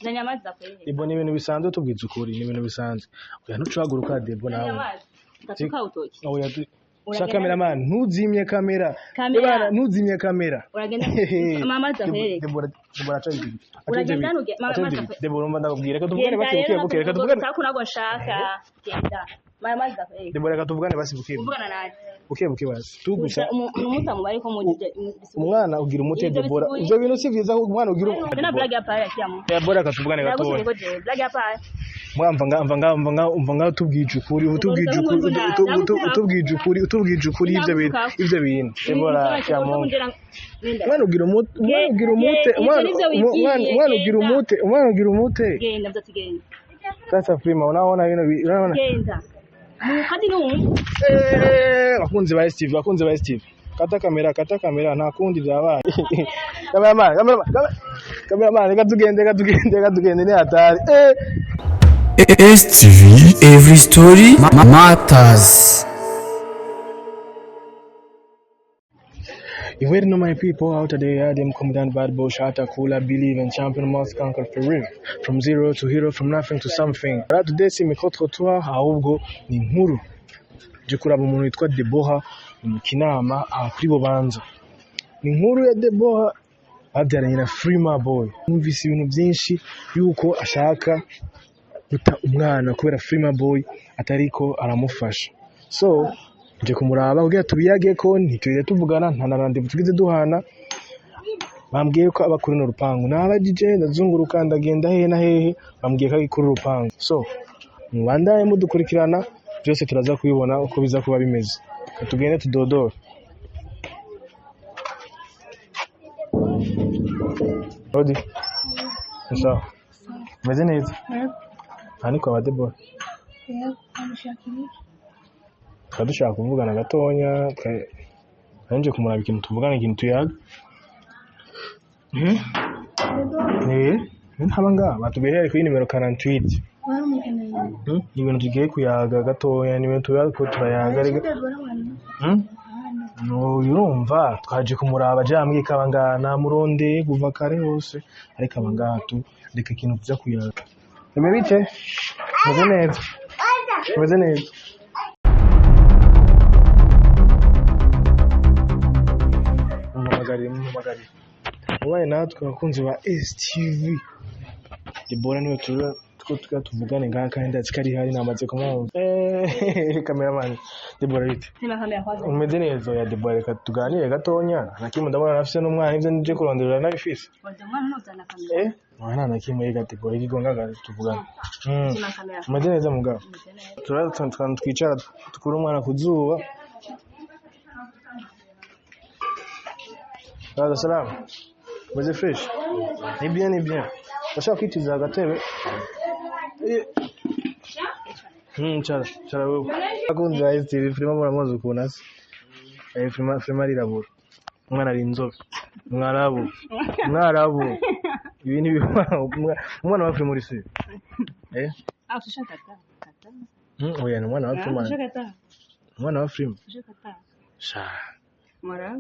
Ndanyamaza kweli. Debo ni ibintu bisanzwe tubwiza ukuri ni ibintu bisanzwe. Oya ntucaguruka Debo nawe. Ndatuka utoki. Oya Shaka cameraman ntuzimye kamera. Bana ntuzimye kamera. Uragenda mama zahere. Debo acaje. Uragenda nuge mama Debo urumva ndakubwira reka tuvugane basi buke reka tuvugane. Takunago nshaka. Genda. Mama zahere. Debo reka tuvugane basi buke. Tuvugana naye. Buke basi. Tugusa umuta mu bari ko mu umwana ugira umute Debora. Ivyo bintu si vyiza umwana ugira. Ndana blague apa yakiamo. Debora katuvugane gatoya. Blague apa. Mwamva nga tubwije ukuri utubwije ukuri ivyo bintu Debora cyamo mwana ugira umute Genda mzatigenda sasa prima unaona unaona genda mukadi no bakunzi ba Steve kata kamera nta kundi byabaye cameraman reka tugende ni hatari STV, every story matters. You waiting on my people out there, them come down bad boy, shot a cooler, believe and champion must conquer for real. From zero to hero, from nothing to something. Right today, si mikototwa, ahubwo ni inkuru. Je kuraba umuntu witwa Deboha mu Kinama kuri Bubanza. Ni inkuru ya Deboha babyaranye na Freema boy. Numvise ibintu byinshi yuko ashaka guta umwana kubera Freema boy atariko aramufasha. So nje kumuraba kugira tubiyage ko ntitwire tuvugana nta narande tugize duhana bambwiye ko abakuri no rupangu nabajije ndazunguruka ndagenda hehe na hehe bambwiye ko ikuri rupangu. So mubandaye mudukurikirana byose turaza kubibona uko biza kuba bimeze. Tugende tudodora. Odi. Sawa. Meze neza. Aniko abadebo. Kadushaka kuvugana gatonya nanje kumuraba ikintu tuvugana ikintu tuyaga. Ntabanga batubereye kuri nimero 48. Ibintu tugiye kuyaga gatoya niwe tuyaga ko turayaga rega. No yumva twaje kumuraba jamwe kabanga na muronde kuva kare hose ariko abangatu reka ikintu tuza kuyaga. Bice meze neza umumagari ubaye natwe abakunzi ba STV Debora niwe tuvugane ngaha kandi ndakari hari namaze kumwumva cameraman Debora bite umeze neza ya Debora reka tuganire gatonya nakimwe ndabona nafise n'umwana ivyo nije kuronderera nabifise umwana nozana kamera mwana nakimwe yiga Debora igigonga tuvugana umeze neza mugabo turaza twicara tukura umwana kuzuba. Salam. Meze fresh. Ni bien. Bashaka kwitiza agatebe. Cara wewe. Akunze ISTV Freema muramuzi ukunase. Freema rirabura. Umwana ari inzobe. Mwarabu. Ibi ni umwana wa Freema uri se. Ushaka kata. Oya umwana wa Freema. Umwana wa Freema. Sha. Mara.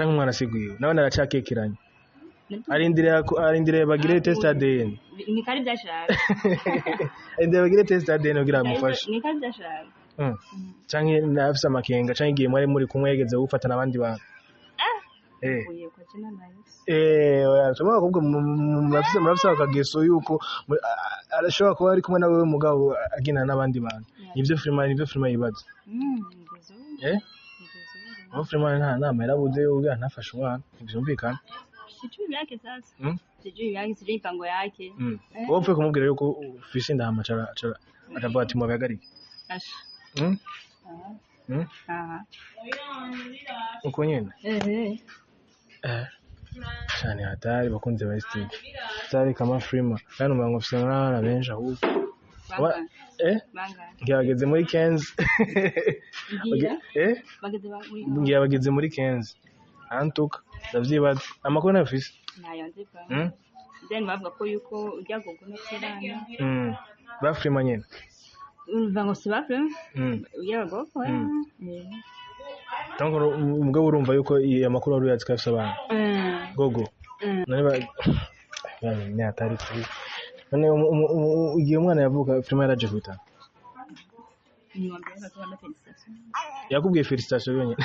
Umwana siguye. Nawe naracakekiranye. Arindire bagire test ADN. Ni kari byashaka. Arindire bagire test ADN kugira amufashe. Ni kari byashaka. Canke nafise amakenga canke igihe mwari muri kumwegeze gufatana abandi bantu. Uye kwa kina nayo. Oya tuma kubwo murafise akageso yuko arashobora kuba ari kumwe nawe mugabo agina n'abandi bantu. Nivyo Freema yibaza. Freema nta nama yarabuze uga ntafashe umwana. Byumvikana. Sijui yake sasa. Sijui yake sijui pango yake. Wopfe kumubwira yuko ufise ndahama cara atavuga ati mubagarike. Ash. Uko nyene? Cyane hatari bakunze ba STV. Hatari kama Freema. Kandi umwango ufise n'abana benshi ahubwo. Ngiyageze muri 15. Ngiyageze muri 15. Antuka ndavyibaza amakuru nafise. Nayo nzipa. Then bavuga ko yuko ujya gogo no kirana. Ba Freema nyene. Vango si ba Freema? Ujya gogo. Tango umugabo urumva yuko amakuru ari yazi kafise abantu. Gogo. Nani ni atari kuri none igihe umwana yavuka filime yaraje kwita Nyuma mbere bakaba felicitation. yakubwiye felicitation yonyine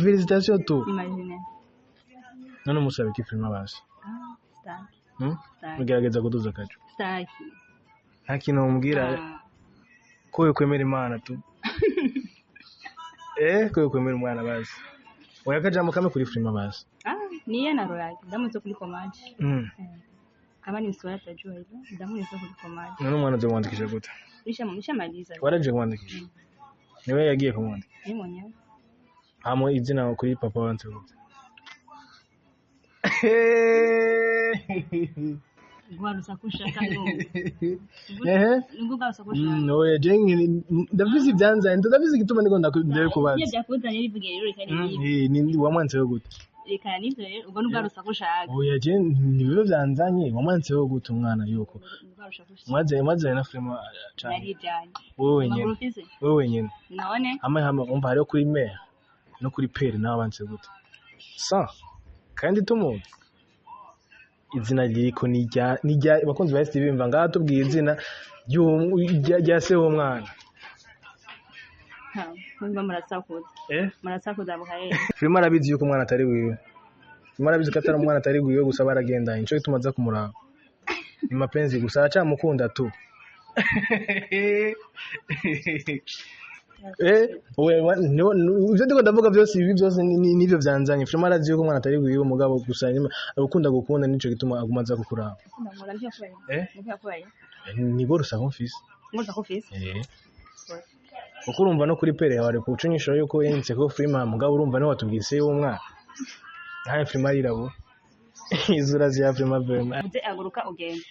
felicitation tu Imagine. none musabe ki filime basi Staki. mugerageza kuduza kacu Staki. nta kintu umbwira ko yokwemera imana tu ko yokwemera umwana basi oya kajambo kame kuri filime basi Niye na royal ndamutse kuri commande. Kama ni mswala tajua hilo ndamutse kuri commande. none umwana azomwandikisha gute Nishamaliza. waraje kumwandikisha niwe yagiye kumwandika Ni mwenyewe. hamo izina kuri papa wanze gute Gwarusa kushaka no. Nguga sakusha. Oya jengi ndavize ibyanzanye ndavize igituma ndiko ndakundere kubaza. Iyo byakuzanye bivuge rero kandi ni wamwanseho gute? Reka nivyo rero ubwo nugarusa kushaka. Oya je nibyo byanzanye wamwanseho gute umwana yuko. Mwaze na filime cyane. Yari byanye. Wowe nyine. None Hama umva hariyo kuri mail no kuri pere nawe abanse gute. Sa kandi tumuzi izina ryiko nijya bakunzi ba STV bimva ngaha tubwiye izina rya se w'umwana kumva murasakuza murasakuza buhaye filime arabizi yuko umwana atari wiwe filime arabizi ko atari umwana atari wiwe gusa baragenda inco tumaze kumuraba ni mapenzi gusa acamukunda tu ivyo ndiko ndavuga byose ibi byose nivyo byanzanye filime arazi yuko umwana atari wiwe mugabo gusa agukunda gukunda nico gituma agumaza kukuraba ni borusa confise uko urumva no kuri pere yawe ku cunyisho yuko yanditse ko filime mugabo urumva no watubwise y'umwana nta filime arirabo izura zya filime vraiment aguruka ugenda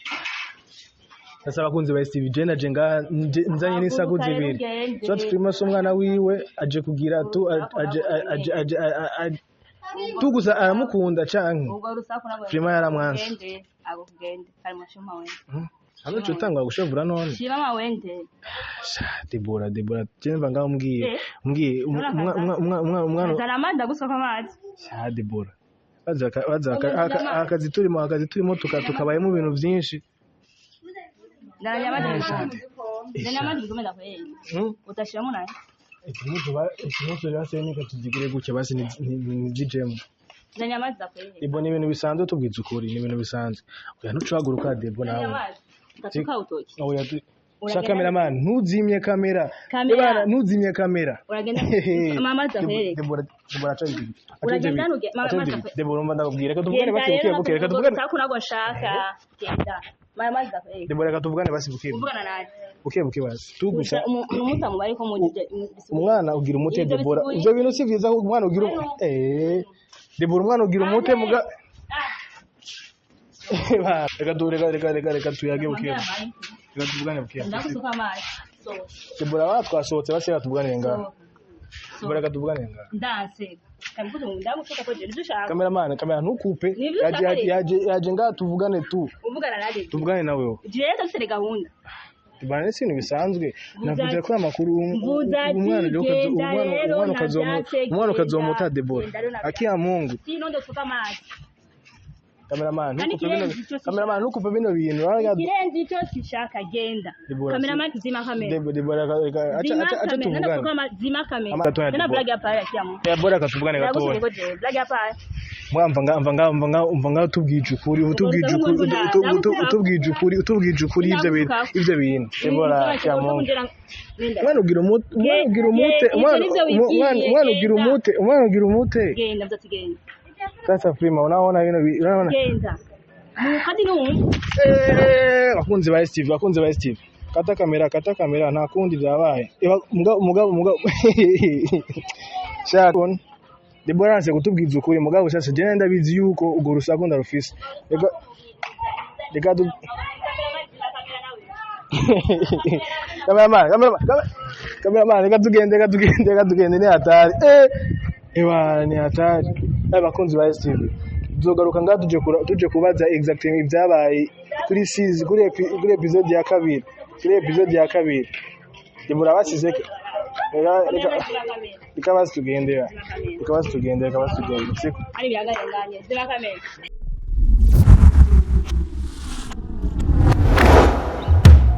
sasa bakunzi ba STV je naje nzanye n'isaguzi ibiri so filime so umwana wiwe aje kugira tu aje tugusa aramukunda canke filime yaramwanse agukugende kari mashoma we hano cutangwa gushavura none shima wende Debora cyemba ngaho mbwiye umwana zaramanda gusoka amazi Debora baza akazi turimo tukabayemo ibintu byinshi Ndanyamazi bigomeza kweli utashiramo naye ikimuzo yase nika tugire guke basi ni DJM Ndanyamazi kweli ibona ibintu bisanzwe tubwiza ukuri ni ibintu bisanzwe oya ntucaguruka Debo nawe Tatuka utoki oya Sha cameraman ntuzimye kamera bana ntuzimye kamera uragenda mama zakweli Debora cyangwa uragenda nuge mama Debora mba ndakubwira ko tuvugane basi buke reka tuvugane takunago shaka genda mama zakweli Debora reka tuvugane basi buke uvugana naye buke basi tugusa umutamu bari ko mujije umwana ugira umute Debora ivyo bintu si vyiza umwana ugira Debora umwana ugira umute muga reka tuyage buke reka tuvugane buke ndakusuka amazi so Debora watwasohotse basi tuvugane ngaho Debora reka tuvugane ngaho ndanse kambuzo ndamusuka ko je dushaka kamera ntukupe yaje ngaho tuvugane tu uvugana naje tuvugane nawe je tafite gahunda tubane sintu bisanzwe navuze ko amakuru umwana ukazomuta Debora akiya Mungu sinondo tuka amazi Cameraman ntukupe bino bintu kirenzi cyo kishaka genda cameraman zima kamera Debora acha tuvugane zima kamera na blague hapa ya kiamu Debora katuvugane gato blague hapa mwamva tubwije ukuri ivyo bintu Debora kiamu mwana ugira umute genda mzatigenda sasa prima unaona genda mukadi no bakunzi ba STV kata kamera nta kundi byabaye mugabo shakon Debora nse kutubwiza ukuri mugabo sasa je ndabizi yuko ugo rusako ndarufise reka tu kameraman reka tugende ni hatari ni hatari abakunzi ba STV tuzogaruka ngaho tuje kubaza exactly ibyabaye kuri season kuri episode ya kabiri Debora basize reka basi tugendera siko ari byagarenganye ziba kamera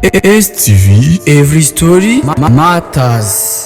STV, every story matters.